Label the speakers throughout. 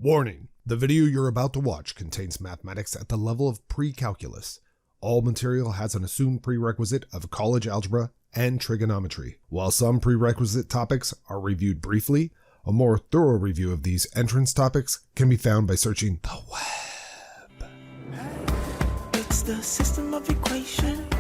Speaker 1: Warning: the video you're about to watch contains mathematics at the level of pre-calculus. All material has an assumed prerequisite of college algebra and trigonometry. While some prerequisite topics are reviewed briefly, a more thorough review of these entrance topics can be found by searching the web.
Speaker 2: It's the system of equations.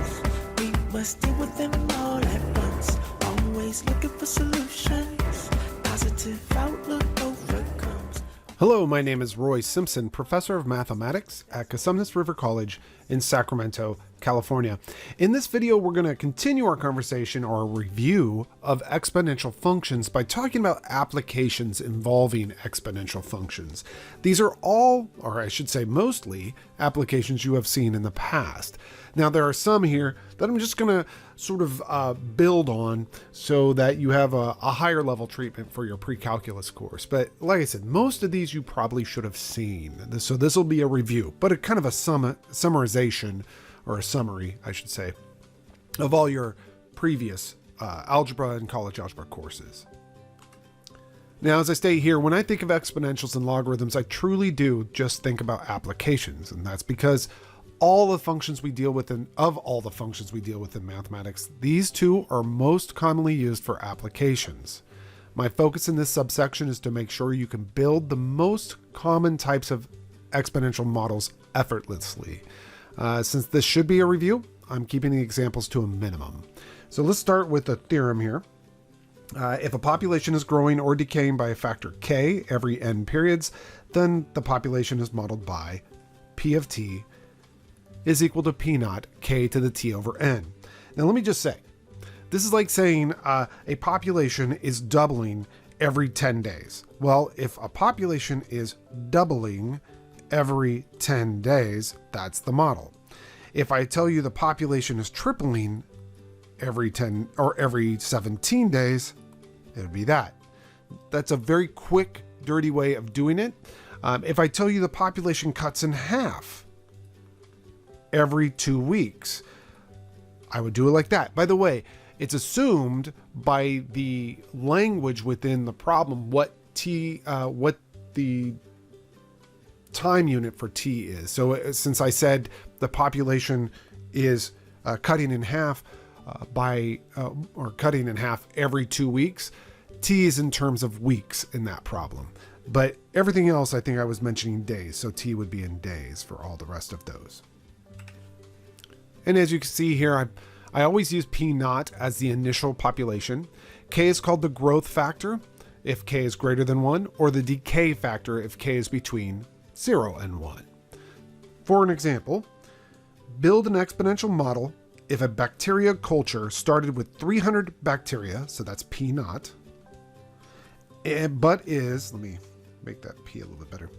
Speaker 2: We must deal with them all at once. Always looking for solutions. Positive outlook overcomes.
Speaker 1: Hello, my name is Roy Simpson, professor of mathematics at Cosumnes River College in Sacramento, California. In this video, we're going to continue our conversation or review of exponential functions by talking about applications involving exponential functions. These are all, or I should say mostly, applications you have seen in the past. Now, there are some here that I'm just going to sort of build on so that you have a higher level treatment for your pre-calculus course. But like I said, most of these you probably should have seen. So this will be a review, but a kind of a summarization, or a summary, I should say, of all your previous algebra and college algebra courses. Now, as I state here, when I think of exponentials and logarithms, I truly do just think about applications, and that's because all the functions we deal with of all the functions we deal with in mathematics, these two are most commonly used for applications. My focus in this subsection is to make sure you can build the most common types of exponential models effortlessly. Since this should be a review, I'm keeping the examples to a minimum. So let's start with the theorem here. If a population is growing or decaying by a factor k every n periods, then the population is modeled by P of t is equal to P naught k to the t over n. Now let me just say, this is like saying a population is doubling every 10 days. Well, if a population is doubling every 10 days, that's the model. If I tell you the population is tripling every 10 or every 17 days, it would be that. That's a very quick, dirty way of doing it. If I tell you the population cuts in half every 2 weeks, I would do it like that. By the way, it's assumed by the language within the problem what the time unit for t is. So since I said the population is cutting in half or cutting in half every 2 weeks, t is in terms of weeks in that problem. But everything else, I think I was mentioning days, so t would be in days for all the rest of those. And as you can see here, I always use P naught as the initial population. K is called the growth factor if k is greater than 1, or the decay factor if k is between 0 and 1. For an example, build an exponential model if a bacteria culture started with 300 bacteria, so that's P naught, but is, let me make that P a little bit better,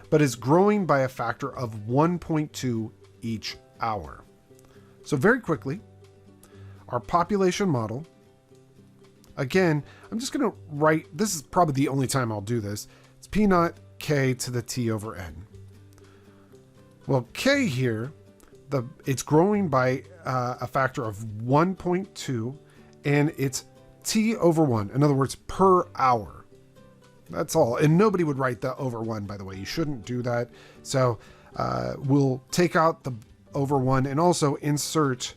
Speaker 1: but is growing by a factor of 1.2 each hour. So very quickly, our population model, again, I'm just going to write, this is probably the only time I'll do this, it's P naught k to the t over n. Well, k here, it's growing by a factor of 1.2, and it's t over 1. In other words, per hour. That's all. And nobody would write the over 1, by the way. You shouldn't do that. So we'll take out the over 1 and also insert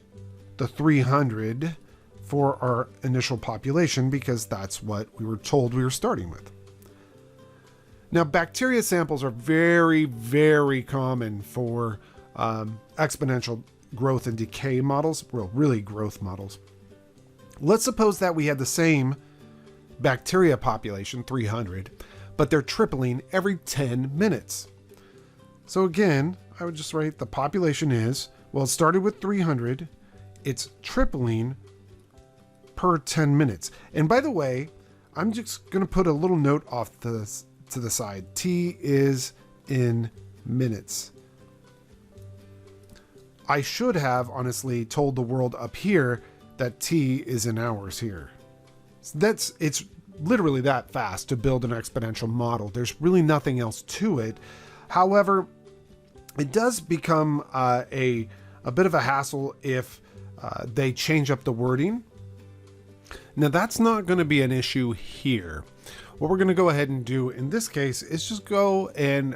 Speaker 1: the 300 for our initial population, because that's what we were told we were starting with. Now, bacteria samples are very, very common for exponential growth and decay models, well, really growth models. Let's suppose that we had the same bacteria population, 300, but they're tripling every 10 minutes. So again, I would just write the population is, well, it started with 300, it's tripling per 10 minutes. And by the way, I'm just going to put a little note off to the side. T is in minutes. I should have honestly told the world up here that T is in hours here. It's literally that fast to build an exponential model. There's really nothing else to it. However, it does become a bit of a hassle if they change up the wording. Now, that's not going to be an issue here. what we're going to go ahead and do in this case is just go and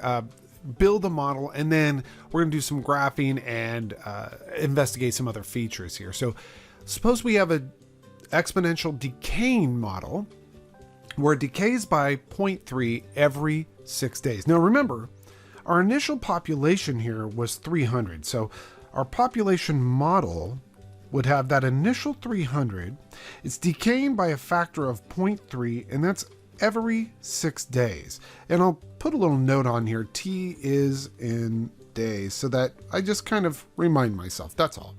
Speaker 1: build a model, and then we're going to do some graphing and investigate some other features here. So suppose we have an exponential decaying model where it decays by 0.3 every 6 days. Now remember, our initial population here was 300. So our population model would have that initial 300. It's decaying by a factor of 0.3, and that's every 6 days. And I'll put a little note on here, T is in days, so that I just kind of remind myself, that's all.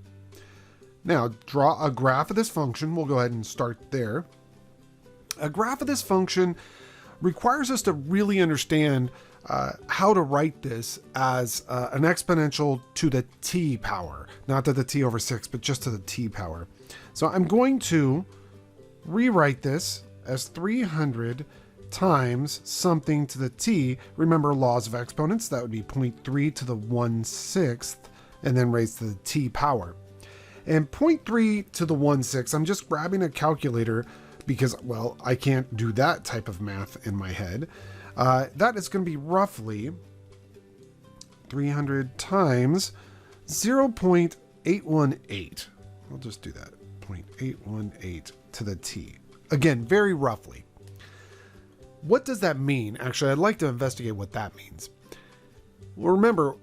Speaker 1: Now draw a graph of this function. We'll go ahead and start there. A graph of this function requires us to really understand how to write this as an exponential to the t power, not to the t over 6, but just to the t power. So I'm going to rewrite this as 300 times something to the t. Remember laws of exponents, that would be 0.3 to the 1/6 and then raised to the t power. And 0.3 to the 1/6, I'm just grabbing a calculator because, well, I can't do that type of math in my head. That is going to be roughly 300 times 0.818. I'll just do that, 0.818 to the t. Again, very roughly. What does that mean? Actually, I'd like to investigate what that means. Well, remember,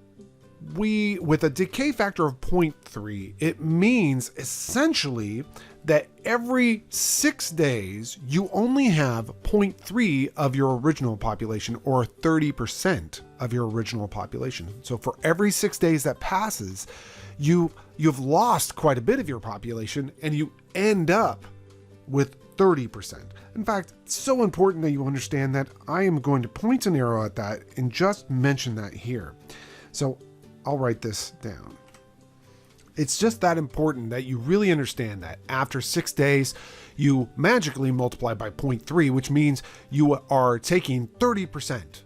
Speaker 1: with a decay factor of 0.3, it means essentially that every 6 days, you only have 0.3 of your original population, or 30% of your original population. So for every 6 days that passes, you've lost quite a bit of your population, and you end up with 30%. In fact, it's so important that you understand that I am going to point an arrow at that and just mention that here. So I'll write this down. It's just that important that you really understand that after 6 days, you magically multiply by 0.3, which means you are taking 30%.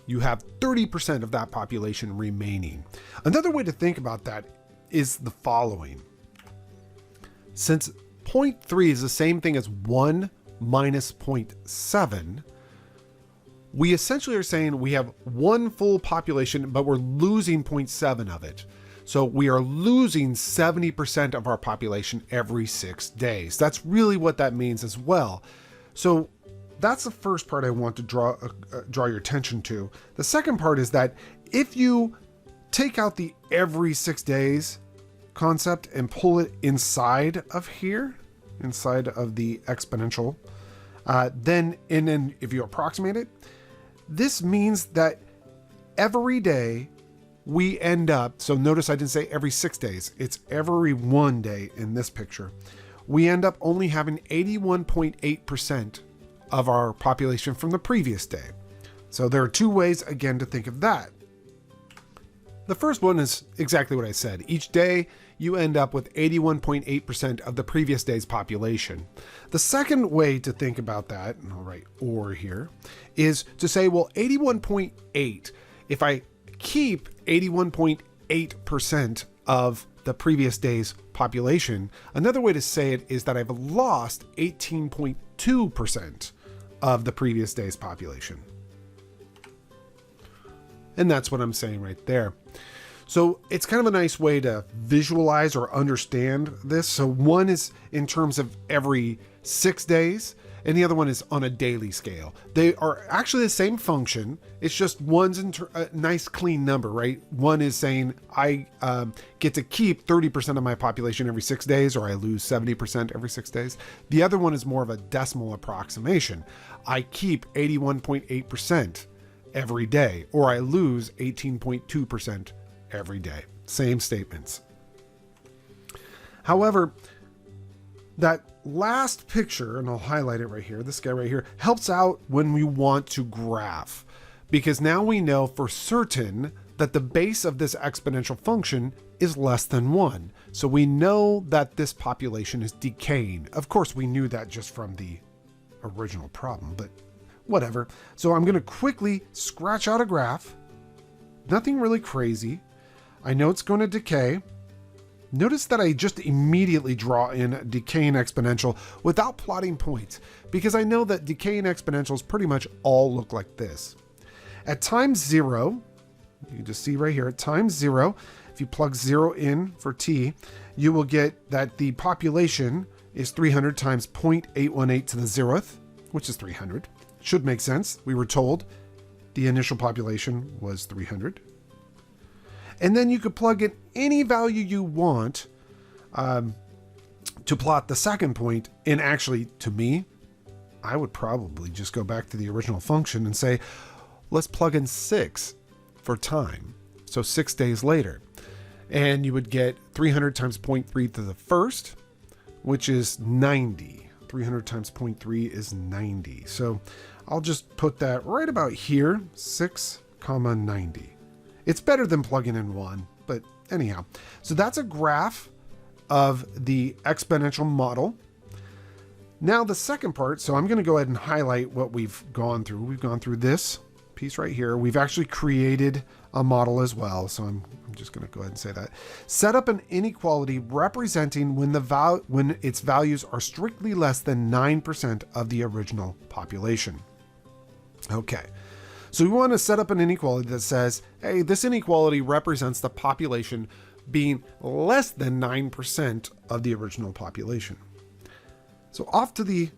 Speaker 1: You have 30% of that population remaining. Another way to think about that is the following. Since 0.3 is the same thing as 1 minus 0.7, we essentially are saying we have one full population, but we're losing 0.7 of it. So we are losing 70% of our population every 6 days. That's really what that means as well. So that's the first part I want to draw your attention to. The second part is that if you take out the every 6 days concept and pull it inside of here, inside of the exponential, then if you approximate it, this means that every day we end up, so notice I didn't say every 6 days, it's every 1 day in this picture, we end up only having 81.8% of our population from the previous day. So there are two ways, again, to think of that. The first one is exactly what I said. Each day you end up with 81.8% of the previous day's population. The second way to think about that, and I'll write or here, is to say, well, 81.8, if I keep 81.8% of the previous day's population, another way to say it is that I've lost 18.2% of the previous day's population. And that's what I'm saying right there. So it's kind of a nice way to visualize or understand this. So one is in terms of every 6 days, and the other one is on a daily scale. They are actually the same function. It's just one's a nice clean number, right? One is saying I get to keep 30% of my population every 6 days, or I lose 70% every 6 days. The other one is more of a decimal approximation. I keep 81.8% every day, or I lose 18.2% every day. Same statements. However, that last picture, and I'll highlight it right here, this guy right here, helps out when we want to graph, because now we know for certain that the base of this exponential function is less than 1. So we know that this population is decaying. Of course, we knew that just from the original problem, but whatever. So I'm going to quickly scratch out a graph. Nothing really crazy. I know it's going to decay. notice that I just immediately draw in decaying exponential without plotting points, because I know that decaying exponentials pretty much all look like this. At times 0, you can just see right here, at times 0, if you plug 0 in for t, you will get that the population is 300 times 0.818 to the 0th, which is 300. Should make sense. We were told the initial population was 300. And then you could plug in any value you want to plot the second point. And actually, to me, I would probably just go back to the original function and say, let's plug in 6 for time. So 6 days later. And you would get 300 times 0.3 to the first, which is 90. 300 times 0.3 is 90. So I'll just put that right about here, 6, 90. It's better than plugging in 1, but anyhow. So that's a graph of the exponential model. Now the second part, so I'm going to go ahead and highlight what we've gone through. We've gone through this piece right here. We've actually created a model as well. So I'm just going to go ahead and say that. Set up an inequality representing when its values are strictly less than 9% of the original population. Okay. So we want to set up an inequality that says, hey, this inequality represents the population being less than 9% of the original population. So off to the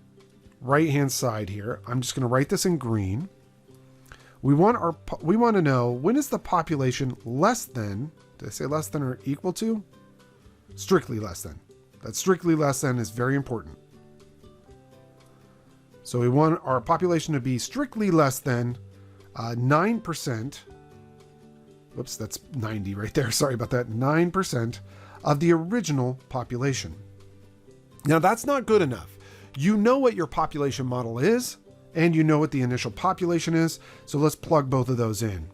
Speaker 1: right-hand side here, I'm just going to write this in green. We want to know, when is the population less than, did I say less than or equal to? Strictly less than. That strictly less than is very important. So we want our population to be strictly less than 9%. Whoops, that's 90 right there. Sorry about that. 9% of the original population. Now that's not good enough. You know what your population model is, and you know what the initial population is. So let's plug both of those in.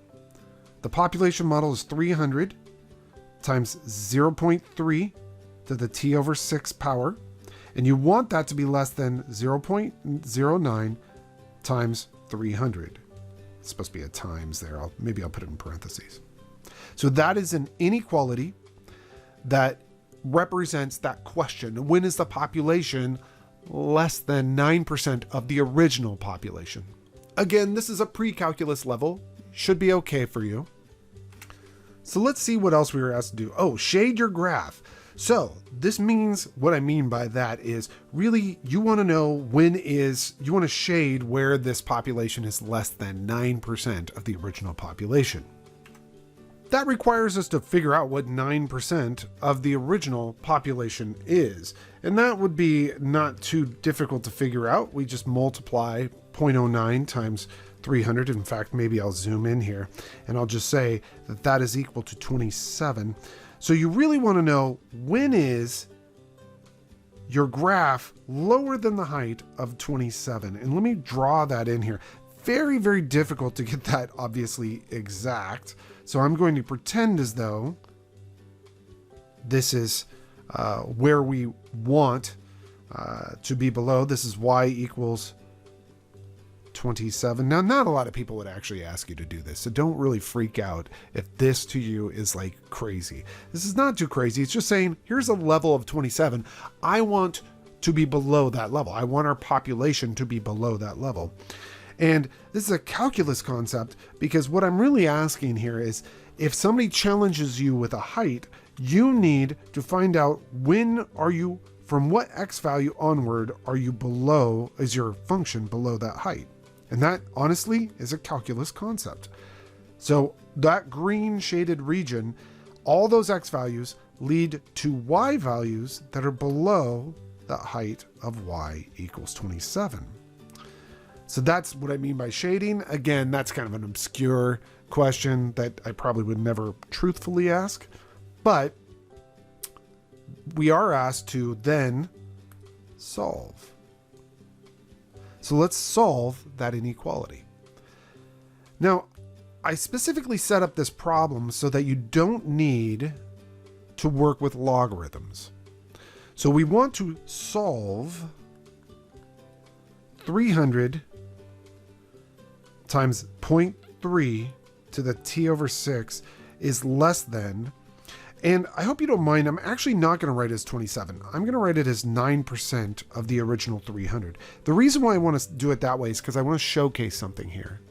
Speaker 1: The population model is 300 times 0.3 to the t over 6 power. And you want that to be less than 0.09 times 300. It's supposed to be a times there. Maybe I'll put it in parentheses. So that is an inequality that represents that question. When is the population less than 9% of the original population? Again, this is a pre-calculus level. Should be okay for you. So let's see what else we were asked to do. Oh, shade your graph. So this means, what I mean by that is really you want to know you want to shade where this population is less than 9% of the original population. That requires us to figure out what 9% of the original population is. And that would be not too difficult to figure out. We just multiply 0.09 times 300. In fact, maybe I'll zoom in here and I'll just say that that is equal to 27. So you really want to know, when is your graph lower than the height of 27? And let me draw that in here. Very, very difficult to get that obviously exact. So I'm going to pretend as though this is where we want to be below. This is y equals 27. Now, not a lot of people would actually ask you to do this, so don't really freak out if this to you is like crazy. This is not too crazy. It's just saying, here's a level of 27. I want to be below that level. I want our population to be below that level. And this is a calculus concept, because what I'm really asking here is, if somebody challenges you with a height, you need to find out from what x value onward are you below, is your function below that height? And that honestly is a calculus concept. So that green shaded region, all those x values lead to y values that are below the height of y equals 27. So that's what I mean by shading. Again, that's kind of an obscure question that I probably would never truthfully ask, but we are asked to then solve. So let's solve that inequality. Now, I specifically set up this problem so that you don't need to work with logarithms. So we want to solve 300 times 0.3 to the t over 6 is less than, And I hope you don't mind, I'm actually not going to write it as 27. I'm going to write it as 9% of the original 300. The reason why I want to do it that way is because I want to showcase something here.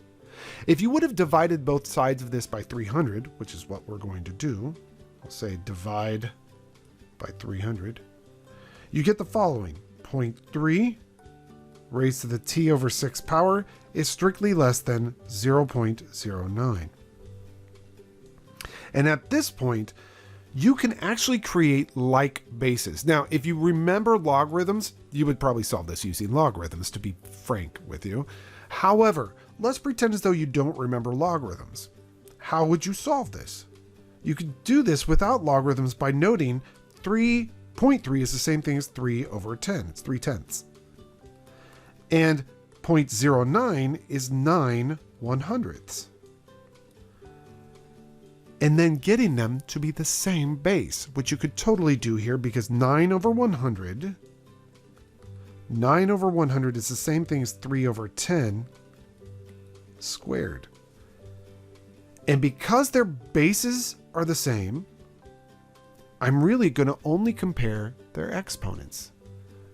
Speaker 1: If you would have divided both sides of this by 300, which is what we're going to do, I'll say divide by 300, you get the following. 0.3 raised to the t over 6 power is strictly less than 0.09. And at this point, you can actually create like bases. Now, if you remember logarithms, you would probably solve this using logarithms, to be frank with you. However, let's pretend as though you don't remember logarithms. How would you solve this? You could do this without logarithms by noting 3.3 is the same thing as 3 over 10. It's 3/10. And 0.09 is 9/100ths. And then getting them to be the same base, which you could totally do here because 9 over 100 is the same thing as 3 over 10 squared. And because their bases are the same, I'm really going to only compare their exponents.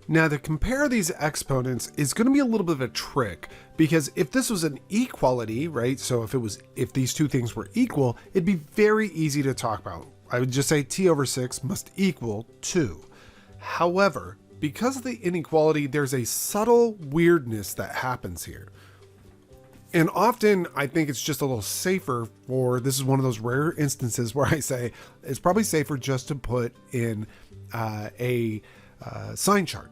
Speaker 1: Now, to compare these exponents is going to be a little bit of a trick, because if this was an equality, right? So if these two things were equal, it'd be very easy to talk about. I would just say t over 6 must equal 2. However, because of the inequality, there's a subtle weirdness that happens here. And often I think it's just a little safer this is one of those rare instances where I say it's probably safer just to put in a sign chart.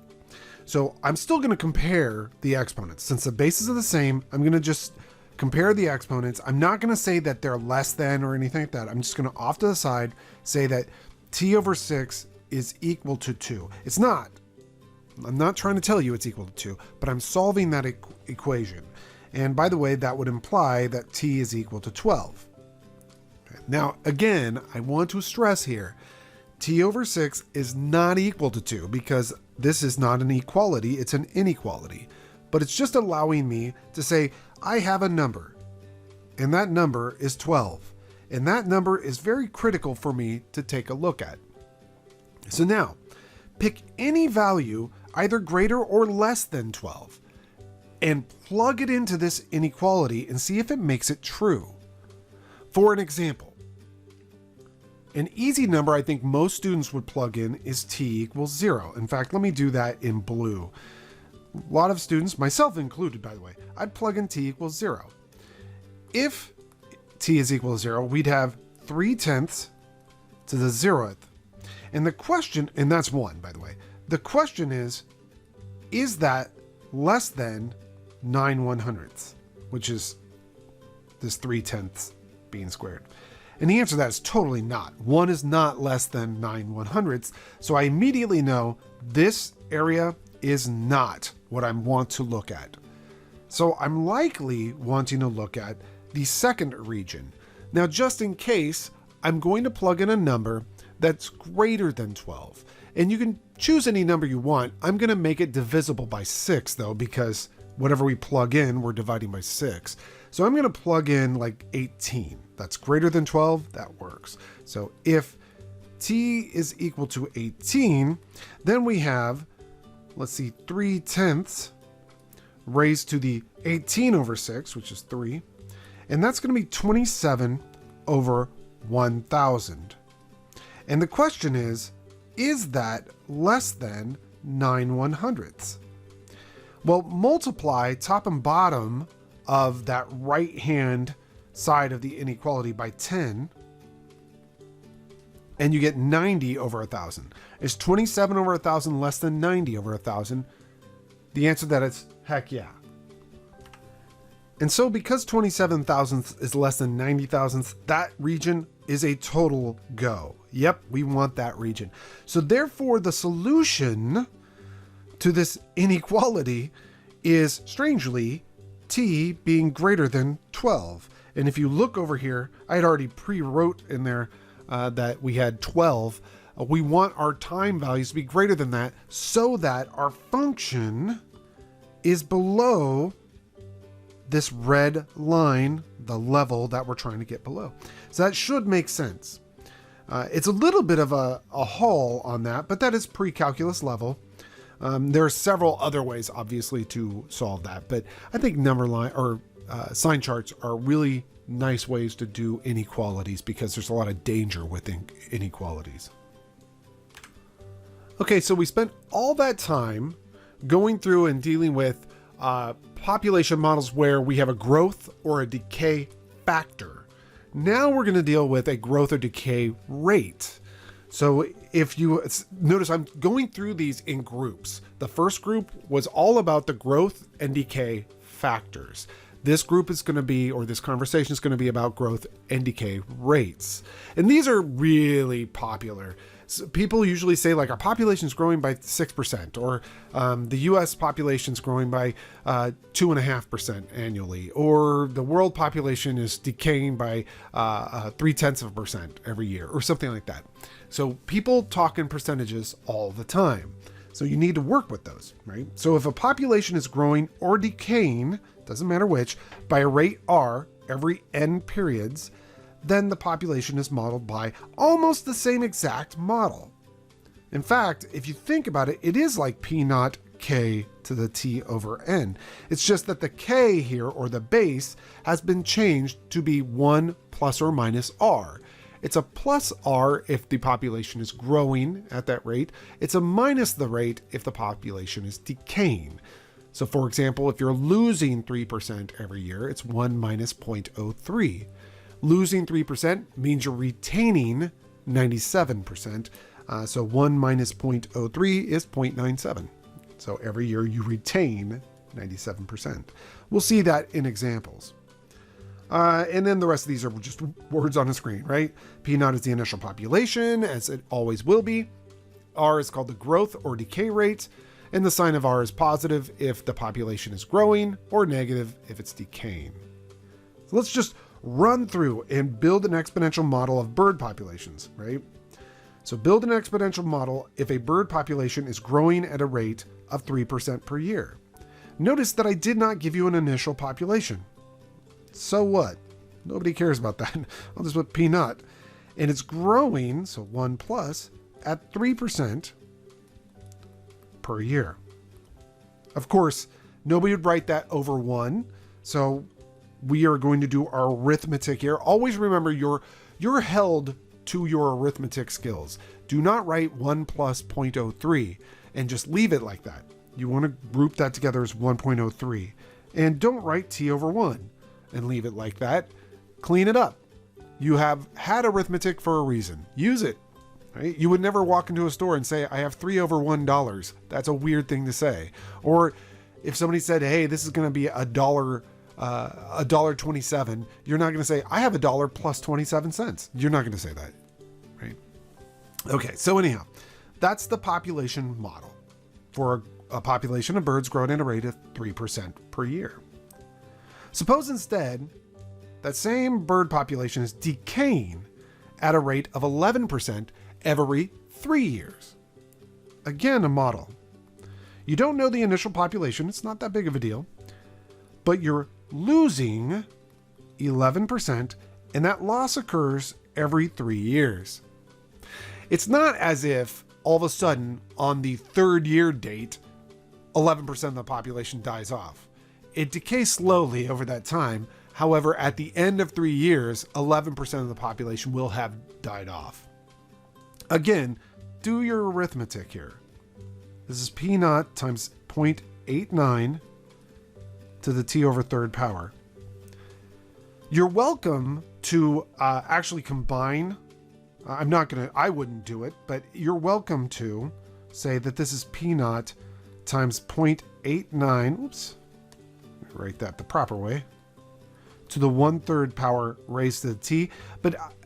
Speaker 1: So I'm still going to compare the exponents. Since the bases are the same, I'm going to just compare the exponents. I'm not going to say that they're less than or anything like that. I'm just going to off to the side say that t over 6 is equal to 2. It's not. I'm not trying to tell you it's equal to 2, but I'm solving that equation. And by the way, that would imply that t is equal to 12. Okay. Now, again, I want to stress here, t over 6 is not equal to 2 because this is not an equality, it's an inequality. But it's just allowing me to say, I have a number, and that number is 12. And that number is very critical for me to take a look at. So now, pick any value either greater or less than 12 and plug it into this inequality and see if it makes it true. For an example, an easy number I think most students would plug in is t equals 0. In fact, let me do that in blue. A lot of students, myself included by the way, I'd plug in t equals 0. If t is equal to 0, we'd have 3/10 to the 0th. And the question, and that's 1 by the way, the question is that less than 9/100ths, which is this 3/10 being squared? And the answer to that is totally not. 1 is not less than 9/100ths. So I immediately know this area is not what I want to look at. So I'm likely wanting to look at the second region. Now, just in case, I'm going to plug in a number that's greater than 12. And you can choose any number you want. I'm going to make it divisible by 6 though, because whatever we plug in, we're dividing by 6. So I'm going to plug in like 18. That's greater than 12. That works. So if t is equal to 18, then we have, let's see, 3/10 raised to the 18 over 6, which is 3. And that's going to be 27 over 1,000. And the question is that less than 9/100ths? Well, multiply top and bottom of that right-hand side of the inequality by 10, and you get 90 over 1,000. Is 27 over 1,000 less than 90 over 1,000? The answer to that is heck yeah. And so because 27 thousandths is less than 90 thousandths, that region is a total go. Yep, we want that region. So therefore, the solution to this inequality is, strangely, t being greater than 12. And if you look over here, I had already pre-wrote in there that we had 12. We want our time values to be greater than that so that our function is below this red line, the level that we're trying to get below. So that should make sense. It's a little bit of a haul on that, but that is pre-calculus level. There are several other ways, obviously, to solve that, but I think number line or sign charts are really nice ways to do inequalities because there's a lot of danger with inequalities. Okay, so we spent all that time going through and dealing with population models where we have a growth or a decay factor. Now we're going to deal with a growth or decay rate. So if you notice, I'm going through these in groups. The first group was all about the growth and decay factors. This group is going to be, or this conversation is going to be about growth and decay rates. And these are really popular. So people usually say like our population is growing by 6%, or the US population is growing by 2.5% annually, or the world population is decaying by 0.3% every year, or something like that. So people talk in percentages all the time. So you need to work with those, right? So if a population is growing or decaying, doesn't matter which, by a rate R every n periods, then the population is modeled by almost the same exact model. In fact, if you think about it, it is like P naught K to the T over N. It's just that the K here, or the base, has been changed to be 1 plus or minus R. It's a plus R if the population is growing at that rate. It's a minus the rate if the population is decaying. So for example, if you're losing 3% every year, it's 1 minus 0.03. Losing 3% means you're retaining 97%. So 1 minus 0.03 is 0.97. So every year you retain 97%. We'll see that in examples. And then the rest of these are just words on a screen, right? P naught is the initial population, as it always will be. R is called the growth or decay rate. And the sign of R is positive if the population is growing, or negative if it's decaying. So let's just run through and build an exponential model of bird populations, right? So build an exponential model if a bird population is growing at a rate of 3% per year. Notice that I did not give you an initial population. So what? Nobody cares about that. I'll just put P naught. And it's growing, so 1 plus, at 3% per year. Of course, nobody would write that over 1. So we are going to do our arithmetic here. Always remember you're held to your arithmetic skills. Do not write 1 plus 0.03 and just leave it like that. You want to group that together as 1.03. And don't write T over 1 and leave it like that. Clean it up. You have had arithmetic for a reason. Use it. Right? You would never walk into a store and say, I have $3 over $1. That's a weird thing to say. Or if somebody said, hey, this is going to be $1.27, you're not going to say, I have $1 plus 27 cents. You're not going to say that, right? Okay, so anyhow, that's the population model for a population of birds growing at a rate of 3% per year. Suppose instead that same bird population is decaying at a rate of 11% every 3 years. Again, a model. You don't know the initial population, it's not that big of a deal, but you're losing 11%, and that loss occurs every 3 years. It's not as if all of a sudden on the 3rd year date, 11% of the population dies off. It decays slowly over that time. However, at the end of 3 years, 11% of the population will have died off. Again, do your arithmetic here. This is P naught times 0.89 to the T over 3rd power. You're welcome to actually combine. I wouldn't do it, but you're welcome to say that this is P naught times 0.89. Oops. Let me write that the proper way. To the 1/3 power raised to the T,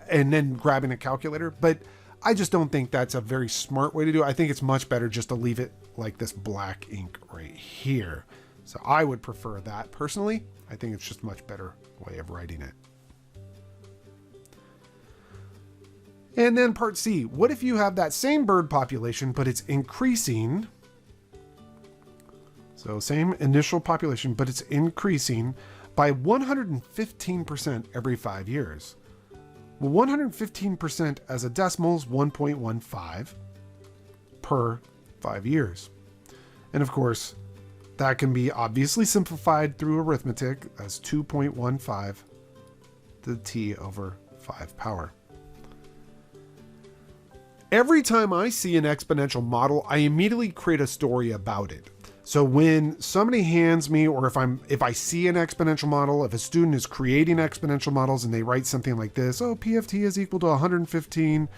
Speaker 1: and then grabbing a calculator. But I just don't think that's a very smart way to do it. I think it's much better just to leave it like this black ink right here. So I would prefer that personally. I think it's just a much better way of writing it. And then part C, what if you have that same bird population, but it's increasing? So same initial population, but it's increasing by 115% every 5 years. Well, 115% as a decimal is 1.15 per 5 years. And of course, that can be obviously simplified through arithmetic as 2.15 to the t over 5 power. Every time I see an exponential model, I immediately create a story about it. So when somebody hands me, or if I see an exponential model, if a student is creating exponential models and they write something like this, oh, PFT is equal to 115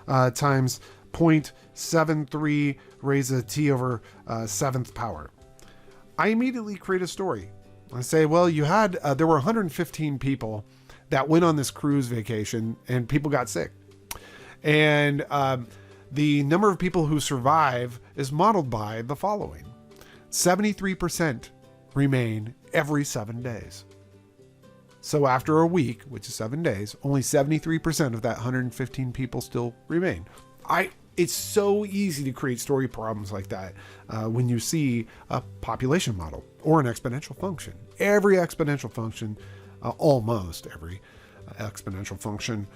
Speaker 1: times 0.73 raised to the t over 7th power, I immediately create a story. I say, well, there were 115 people that went on this cruise vacation and people got sick. And the number of people who survive is modeled by the following. 73% remain every 7 days. So after a week, which is 7 days, only 73% of that 115 people still remain. It's so easy to create story problems like that when you see a population model or an exponential function. Every exponential function, almost every exponential function,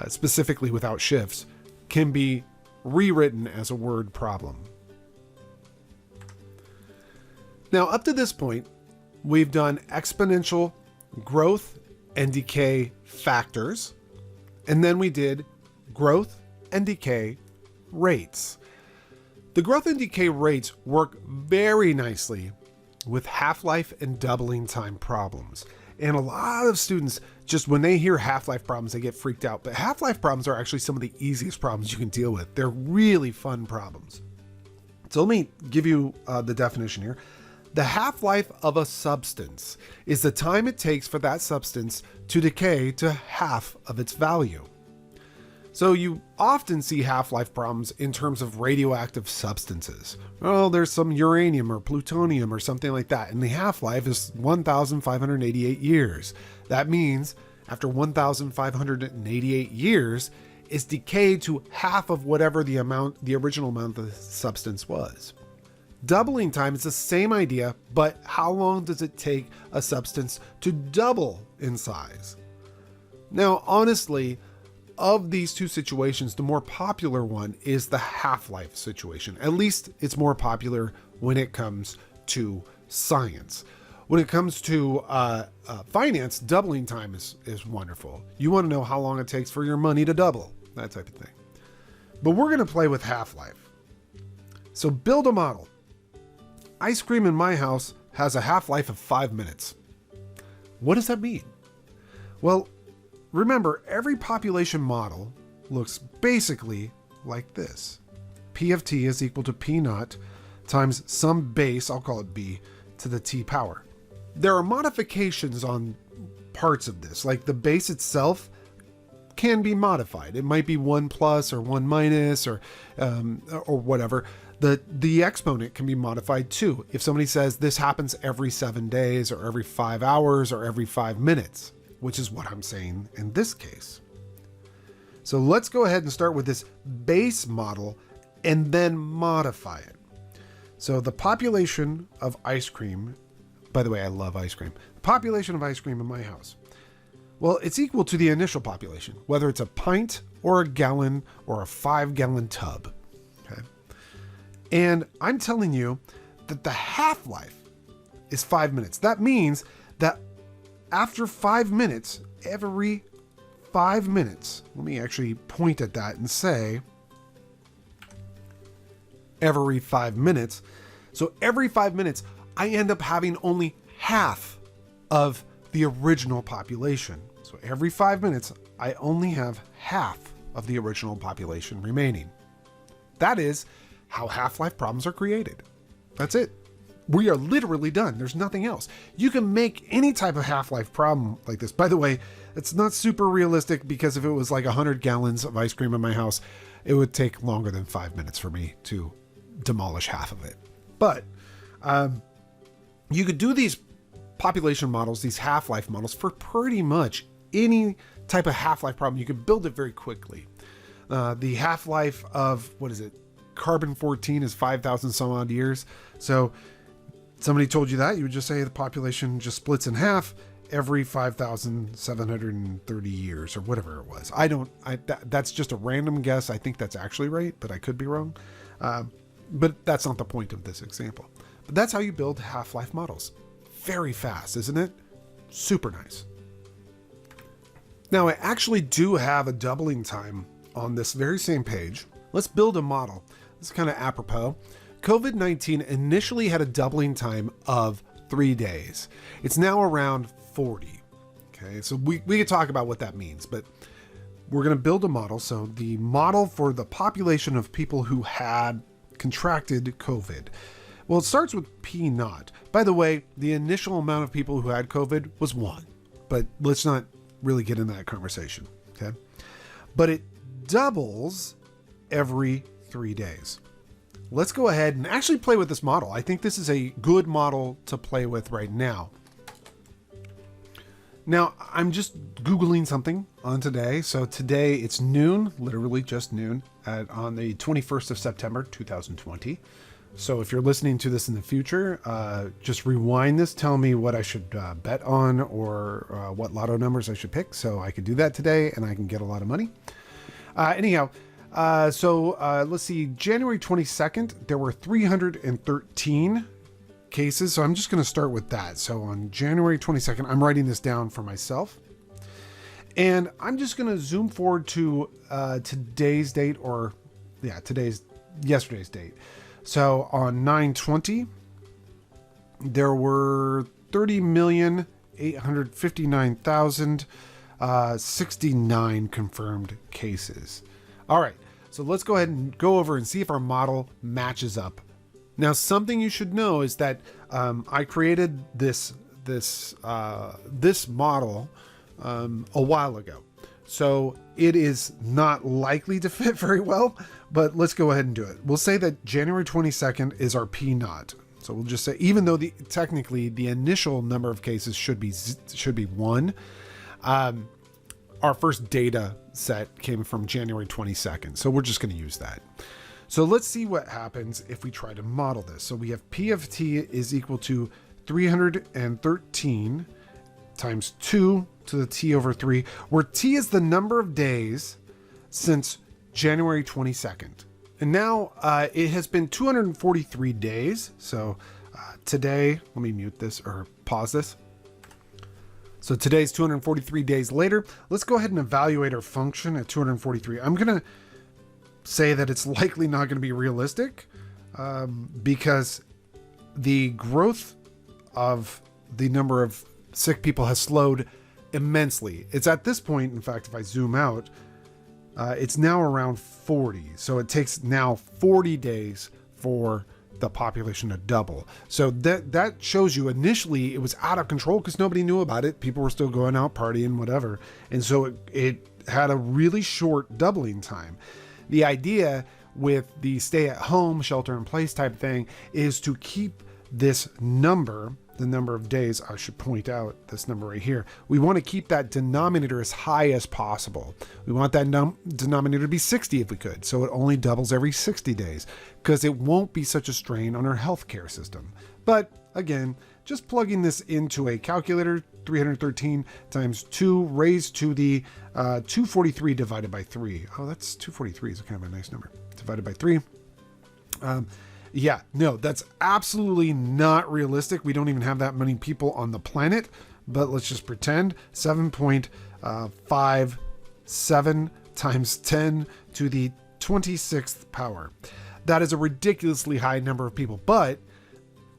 Speaker 1: specifically without shifts, can be rewritten as a word problem. Now, up to this point, we've done exponential growth and decay factors, and then we did growth and decay rates. The growth and decay rates work very nicely with half-life and doubling time problems. And a lot of students, just when they hear half-life problems, they get freaked out. But half-life problems are actually some of the easiest problems you can deal with. They're really fun problems. So let me give you the definition here. The half-life of a substance is the time it takes for that substance to decay to half of its value. So you often see half-life problems in terms of radioactive substances. Oh, there's some uranium or plutonium or something like that, and the half-life is 1,588 years. That means after 1,588 years, it's decayed to half of whatever the original amount of the substance was. Doubling time is the same idea, but how long does it take a substance to double in size? Now, honestly, of these two situations, the more popular one is the half-life situation. At least it's more popular when it comes to science. When it comes to finance, doubling time is wonderful. You want to know how long it takes for your money to double, that type of thing. But we're going to play with half-life. So build a model. Ice cream in my house has a half-life of 5 minutes. What does that mean? Well, remember, every population model looks basically like this. P of t is equal to P naught times some base, I'll call it B, to the t power. There are modifications on parts of this, like the base itself can be modified. It might be 1 plus or 1 minus or whatever. The exponent can be modified too. If somebody says this happens every 7 days or every 5 hours or every 5 minutes, which is what I'm saying in this case. So let's go ahead and start with this base model and then modify it. So the population of ice cream, by the way, I love ice cream. The population of ice cream in my house, well, it's equal to the initial population, whether it's a pint or a gallon or a 5-gallon tub. Okay. And I'm telling you that the half-life is 5 minutes. That means that after 5 minutes, every 5 minutes, let me actually point at that and say every 5 minutes. So every 5 minutes, I end up having only half of the original population. So every 5 minutes, I only have half of the original population remaining. That is how half-life problems are created. That's it. We are literally done. There's nothing else. You can make any type of half-life problem like this. By the way, it's not super realistic because if it was like 100 gallons of ice cream in my house, it would take longer than 5 minutes for me to demolish half of it. But you could do these population models, these half-life models, for pretty much any type of half-life problem. You could build it very quickly. The half-life of, carbon-14 is 5,000 some odd years. So somebody told you that, you would just say the population just splits in half every 5,730 years or whatever it was. That's just a random guess. I think that's actually right, but I could be wrong. But that's not the point of this example. But that's how you build half-life models. Very fast, isn't it? Super nice. Now, I actually do have a doubling time on this very same page. Let's build a model. This is kind of apropos. COVID-19 initially had a doubling time of 3 days. It's now around 40. Okay, so we could talk about what that means, but we're going to build a model. So the model for the population of people who had contracted COVID. Well, it starts with P naught. By the way, the initial amount of people who had COVID was 1, but let's not really get into that conversation. Okay, but it doubles every 3 days. Let's go ahead and actually play with this model. I think this is a good model to play with right now. Now, I'm just Googling something on today. So today it's noon, literally just noon, on the 21st of September, 2020. So if you're listening to this in the future, just rewind this, tell me what I should bet on or what lotto numbers I should pick. So I could do that today and I can get a lot of money. Anyhow, let's see, January 22nd, there were 313 cases. So I'm just going to start with that. So on January 22nd, I'm writing this down for myself. And I'm just going to zoom forward to today's date, yesterday's date. So on 9/20, there were 30,859,069 confirmed cases. All right, so let's go ahead and go over and see if our model matches up. Now, something you should know is that I created this model a while ago. So it is not likely to fit very well, but let's go ahead and do it. We'll say that January 22nd is our P naught. So we'll just say, even though technically the initial number of cases should be 1, our first data set came from January 22nd. So we're just going to use that. So let's see what happens if we try to model this. So we have P of t is equal to 313 times 2 to the t over 3, where t is the number of days since January 22nd. And now it has been 243 days. So today, let me mute this or pause this. So today's 243 days later. Let's go ahead and evaluate our function at 243. I'm going to say that it's likely not going to be realistic because the growth of the number of sick people has slowed immensely. It's at this point, in fact, if I zoom out, it's now around 40. So it takes now 40 days for the population to double. So that shows you initially it was out of control because nobody knew about it. People were still going out partying, whatever. And so it had a really short doubling time. The idea with the stay at home, shelter in place type thing is to keep this number, the number of days, I should point out this number right here. We want to keep that denominator as high as possible. We want that denominator to be 60 if we could. So it only doubles every 60 days because it won't be such a strain on our healthcare system. But again, just plugging this into a calculator, 313 times 2 raised to the 243 divided by 3. Oh, that's 243 is kind of a nice number. Divided by 3. Yeah, no, that's absolutely not realistic. We don't even have that many people on the planet, but let's just pretend 7.57 times 10 to the 26th power. That is a ridiculously high number of people, but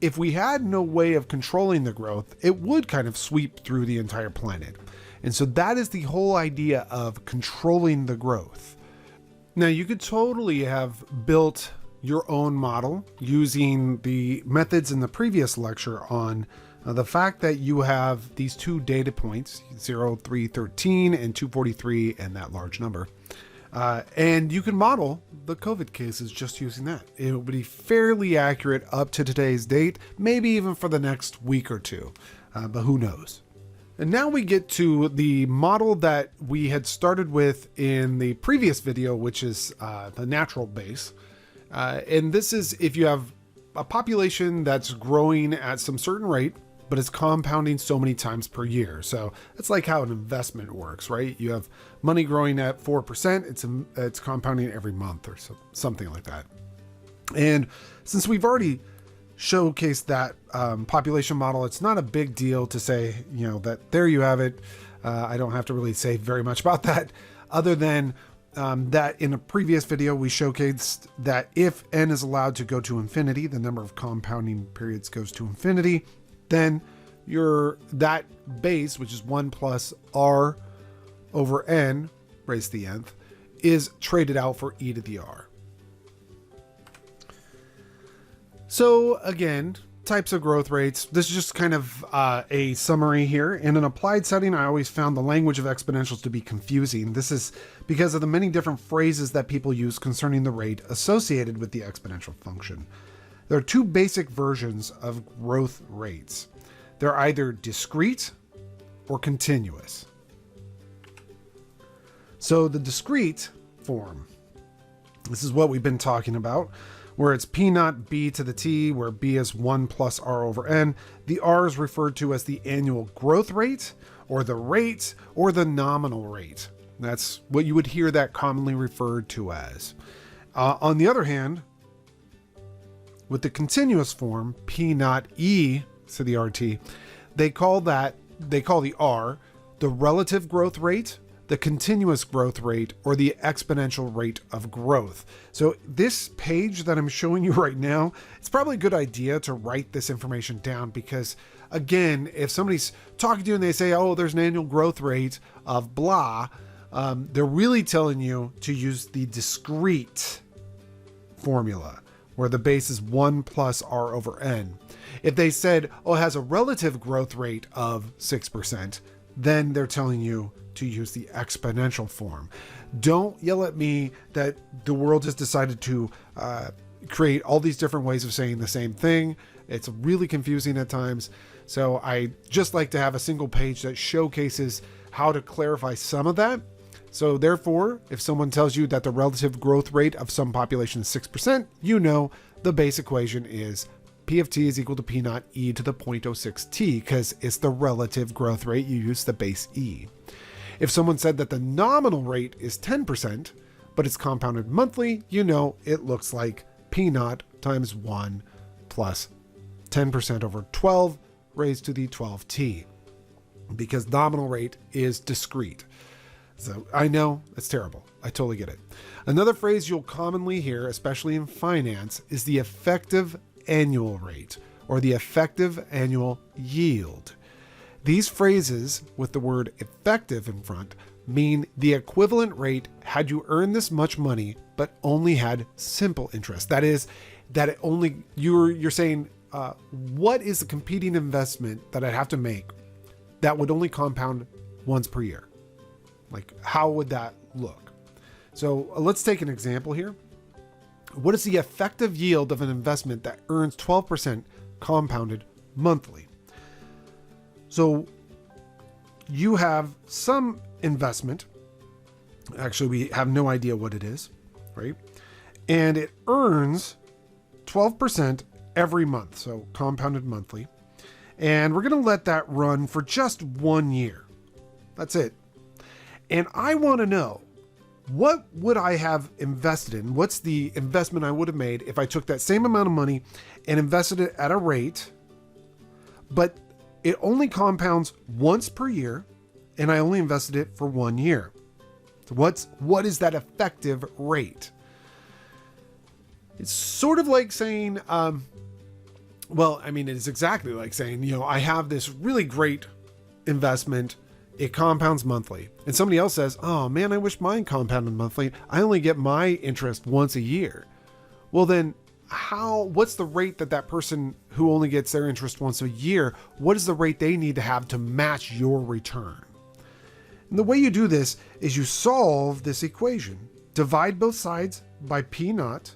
Speaker 1: if we had no way of controlling the growth, it would kind of sweep through the entire planet. And so that is the whole idea of controlling the growth. Now, you could totally have built your own model using the methods in the previous lecture on the fact that you have these two data points, 0, 3, 13, and 243, and that large number. And you can model the COVID cases just using that. It will be fairly accurate up to today's date, maybe even for the next week or two, but who knows? And now we get to the model that we had started with in the previous video, which is the natural base. And this is if you have a population that's growing at some certain rate, but it's compounding so many times per year. So it's like how an investment works, right? You have money growing at 4%, it's compounding every month or something like that. And since we've already showcased that population model, it's not a big deal to say, that there you have it. I don't have to really say very much about that, other than that in a previous video, we showcased that if n is allowed to go to infinity, the number of compounding periods goes to infinity, then that base, which is 1 plus r over n raised to the nth, is traded out for e to the r. So again, types of growth rates. This is just kind of a summary here. In an applied setting, I always found the language of exponentials to be confusing. This is because of the many different phrases that people use concerning the rate associated with the exponential function. There are two basic versions of growth rates. They're either discrete or continuous. So the discrete form, this is what we've been talking about, where it's p naught b to the t, where b is 1 plus r over n. The r is referred to as the annual growth rate, or the rate, or the nominal rate. That's what you would hear that commonly referred to as. On the other hand, with the continuous form, p naught e to the rt, they call the r the relative growth rate, the continuous growth rate, or the exponential rate of growth. So this page that I'm showing you right now, it's probably a good idea to write this information down, because again, if somebody's talking to you and they say, oh, there's an annual growth rate of blah, they're really telling you to use the discrete formula, where the base is 1 plus r over n. If they said, oh, it has a relative growth rate of 6%, then they're telling you to use the exponential form. Don't yell at me that the world has decided to create all these different ways of saying the same thing. It's really confusing at times. So I just like to have a single page that showcases how to clarify some of that. So therefore, if someone tells you that the relative growth rate of some population is 6%, you know the base equation is P of t is equal to P naught e to the 0.06t, because it's the relative growth rate. You use the base e. If someone said that the nominal rate is 10%, but it's compounded monthly, you know it looks like P naught times 1 plus 10% over 12 raised to the 12t, because nominal rate is discrete. So I know it's terrible. I totally get it. Another phrase you'll commonly hear, especially in finance, is the effective annual rate, or the effective annual yield. These phrases with the word effective in front mean the equivalent rate had you earned this much money but only had simple interest. That is, that it only you're saying, what is the competing investment that I'd have to make that would only compound once per year? Like, how would that look? So let's take an example here. What is the effective yield of an investment that earns 12% compounded monthly? So you have some investment. Actually, we have no idea what it is, right? And it earns 12% every month, so compounded monthly. And we're going to let that run for just 1 year. That's it. And I want to know, what would I have invested in? What's the investment I would have made if I took that same amount of money and invested it at a rate, but it only compounds once per year, and I only invested it for 1 year? So what is that effective rate? It's sort of like saying, well, I mean, it's exactly like saying, I have this really great investment. It compounds monthly. And somebody else says, oh man, I wish mine compounded monthly. I only get my interest once a year. Well, then what's the rate that person who only gets their interest once a year, what is the rate they need to have to match your return? And the way you do this is you solve this equation. Divide both sides by P naught.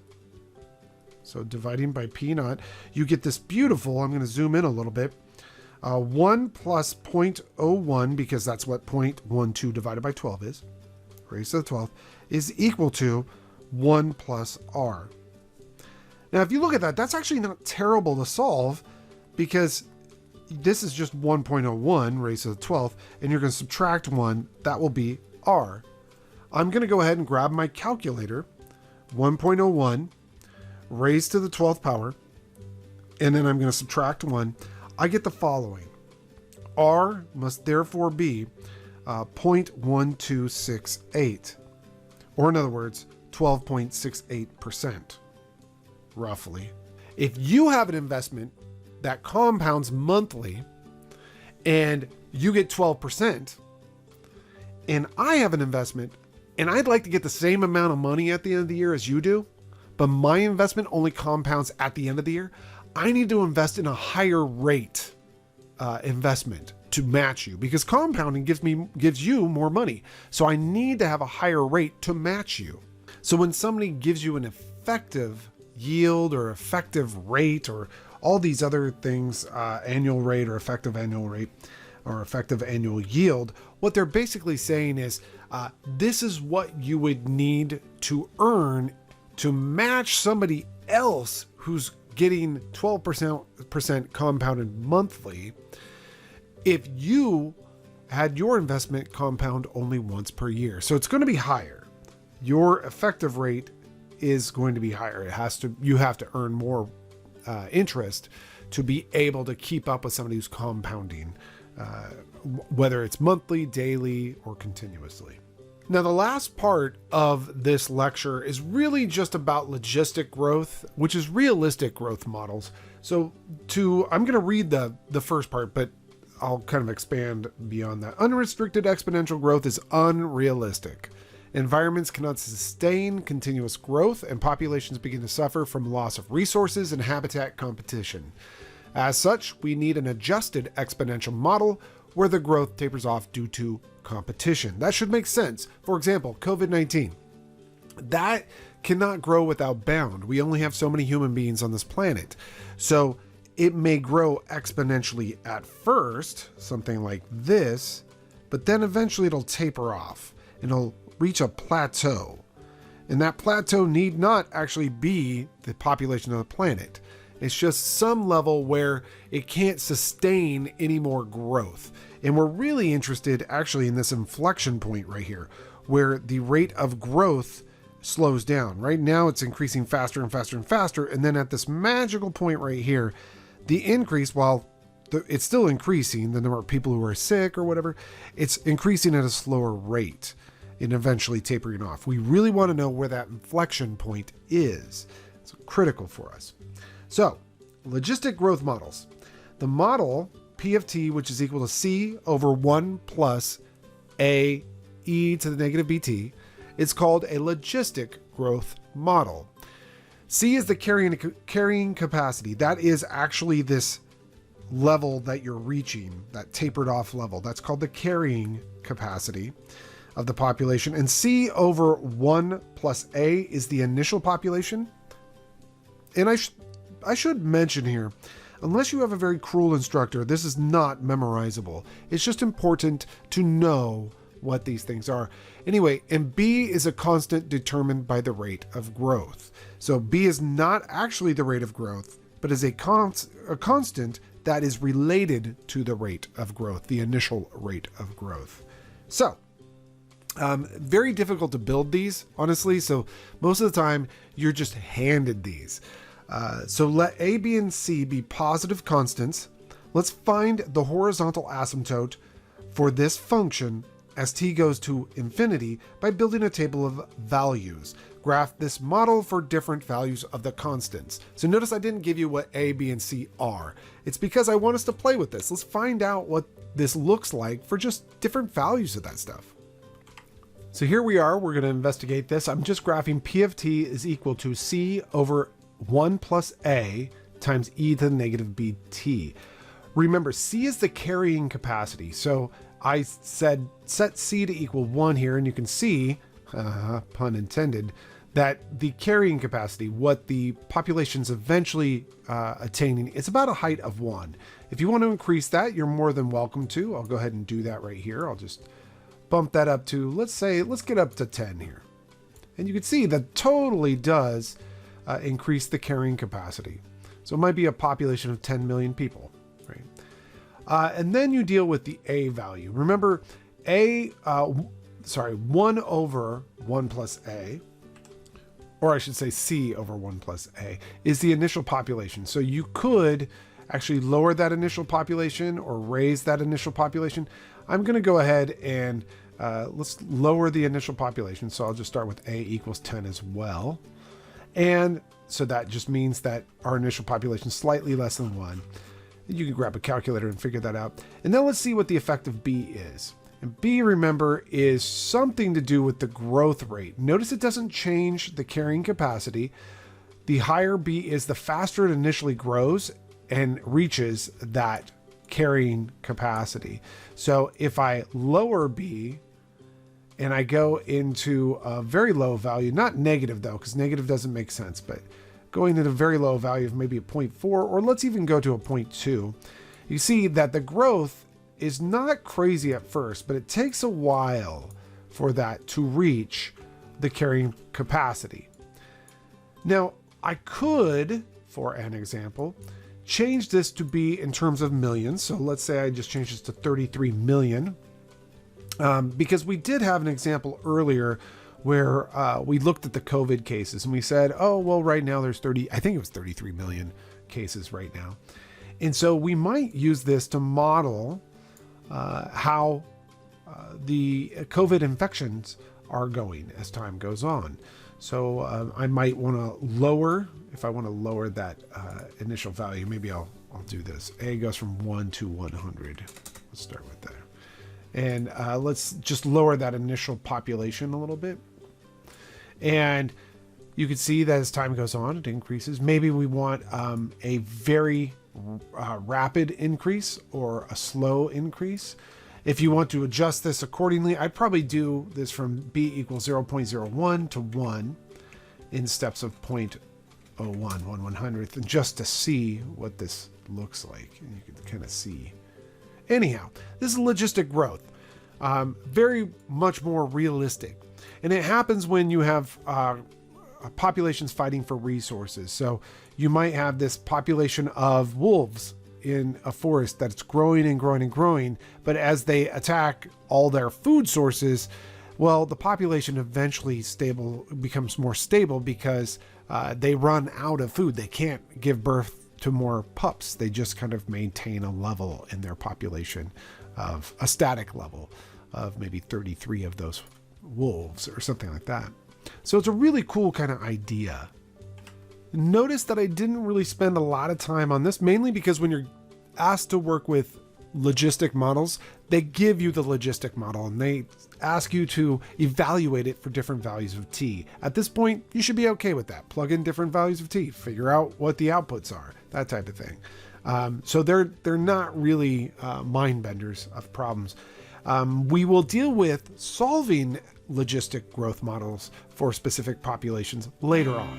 Speaker 1: So dividing by P naught, you get this beautiful, I'm going to zoom in a little bit, 1 plus 0.01, because that's what 0.12 divided by 12 is, raised to the 12th, is equal to 1 plus r. Now, if you look at that, that's actually not terrible to solve, because this is just 1.01 raised to the 12th, and you're going to subtract 1. That will be r. I'm going to go ahead and grab my calculator. 1.01 raised to the 12th power, and then I'm going to subtract 1. I get the following. R must therefore be 0.1268, or in other words, 12.68%, roughly. If you have an investment that compounds monthly and you get 12%, and I have an investment and I'd like to get the same amount of money at the end of the year as you do, but my investment only compounds at the end of the year, I need to invest in a higher rate investment to match you, because compounding gives you more money. So I need to have a higher rate to match you. So when somebody gives you an effective yield or effective rate or all these other things, annual rate or effective annual rate or effective annual yield, what they're basically saying is this is what you would need to earn to match somebody else who's getting 12% compounded monthly if you had your investment compound only once per year. So it's going to be higher. Your effective rate is going to be higher. You have to earn more interest to be able to keep up with somebody who's compounding, whether it's monthly, daily, or continuously. Now, the last part of this lecture is really just about logistic growth, which is realistic growth models. So I'm going to read the first part, but I'll kind of expand beyond that. Unrestricted exponential growth is unrealistic. Environments cannot sustain continuous growth, and populations begin to suffer from loss of resources and habitat competition. As such, we need an adjusted exponential model where the growth tapers off due to competition. That should make sense. For example, COVID-19. That cannot grow without bound. We only have so many human beings on this planet. So it may grow exponentially at first, something like this, but then eventually it'll taper off and it'll reach a plateau. And that plateau need not actually be the population of the planet. It's just some level where it can't sustain any more growth. And we're really interested actually in this inflection point right here, where the rate of growth slows down. Right now it's increasing faster and faster and faster. And then at this magical point right here, the increase, while it's still increasing, the number of people who are sick or whatever, it's increasing at a slower rate and eventually tapering off. We really want to know where that inflection point is. It's critical for us. So, logistic growth models. The model P of t, which is equal to c over 1 plus a e to the negative bt, is called a logistic growth model. C is the carrying capacity. That is actually this level that you're reaching, that tapered off level. That's called the carrying capacity of the population. And C over 1 plus A is the initial population. And I should mention here, unless you have a very cruel instructor, this is not memorizable. It's just important to know what these things are. Anyway, and B is a constant determined by the rate of growth. So B is not actually the rate of growth, but is a constant that is related to the rate of growth, the initial rate of growth. So, very difficult to build these, honestly. So most of the time you're just handed these. So let A, B, and C be positive constants. Let's find the horizontal asymptote for this function as t goes to infinity by building a table of values. Graph this model for different values of the constants. So notice I didn't give you what A, B, and C are. It's because I want us to play with this. Let's find out what this looks like for just different values of that stuff. So here we are, we're going to investigate this. I'm just graphing P of t is equal to C over 1 plus A times e to the negative bt. Remember, C is the carrying capacity. So I said set C to equal 1 here, and you can see, pun intended, that the carrying capacity, what the population's eventually attaining, it's about a height of 1. If you want to increase that, you're more than welcome to. I'll go ahead and do that right here. I'll just bump that up to, let's get up to 10 here. And you can see that totally does increase the carrying capacity. So it might be a population of 10 million people, right? And then you deal with the a value. Remember, 1 over 1 plus a, or I should say c over 1 plus a, is the initial population. So you could actually lower that initial population or raise that initial population. I'm going to go ahead and let's lower the initial population. So I'll just start with a equals 10 as well. And so that just means that our initial population is slightly less than 1. You can grab a calculator and figure that out. And then let's see what the effect of b is. And b, remember, is something to do with the growth rate. Notice it doesn't change the carrying capacity. The higher b is, the faster it initially grows and reaches that carrying capacity. So if I lower b and I go into a very low value, not negative though, because negative doesn't make sense, but going into a very low value of maybe a 0.4, or let's even go to a 0.2, you see that the growth is not crazy at first, but it takes a while for that to reach the carrying capacity. Now, I could, for an example, change this to be in terms of millions. So let's say I just change this to 33 million, because we did have an example earlier where we looked at the COVID cases and we said, oh, well, right now there's 33 million cases right now. And so we might use this to model how the COVID infections are going as time goes on. So I might want to lower, if I want to lower that initial value, maybe I'll do this. A goes from 1 to 100. Let's start with that. And let's just lower that initial population a little bit. And you can see that as time goes on, it increases. Maybe we want a very rapid increase or a slow increase. If you want to adjust this accordingly, I'd probably do this from b equals 0.01 to 1 in steps of 0.01, 1/100th, and just to see what this looks like. And you can kind of see. Anyhow, this is logistic growth. Very much more realistic. And it happens when you have populations fighting for resources. So you might have this population of wolves in a forest that's growing and growing and growing, but as they attack all their food sources, well, the population eventually becomes more stable because they run out of food. They can't give birth to more pups. They just kind of maintain a level in their population, of a static level of maybe 33 of those wolves or something like that. So it's a really cool kind of idea. Notice that I didn't really spend a lot of time on this, mainly because when you're asked to work with logistic models, they give you the logistic model and they ask you to evaluate it for different values of t. At this point, you should be okay with that. Plug in different values of t, figure out what the outputs are, that type of thing. So they're not really mind benders of problems. We will deal with solving logistic growth models for specific populations later on.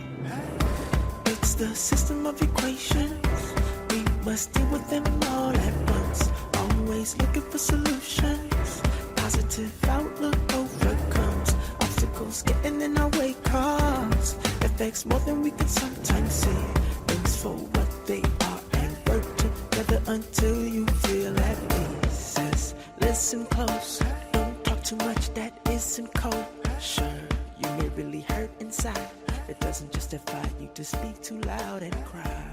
Speaker 2: It's the system of equations. We must deal with them all at once. Always looking for solutions. Positive outlook overcomes obstacles getting in our way. Cause affects more than we can sometimes see. Things for what they are and work together until you feel at peace. Says, listen close. Don't talk too much that isn't kosher. You may really hurt inside. It doesn't justify you to speak too loud and cry.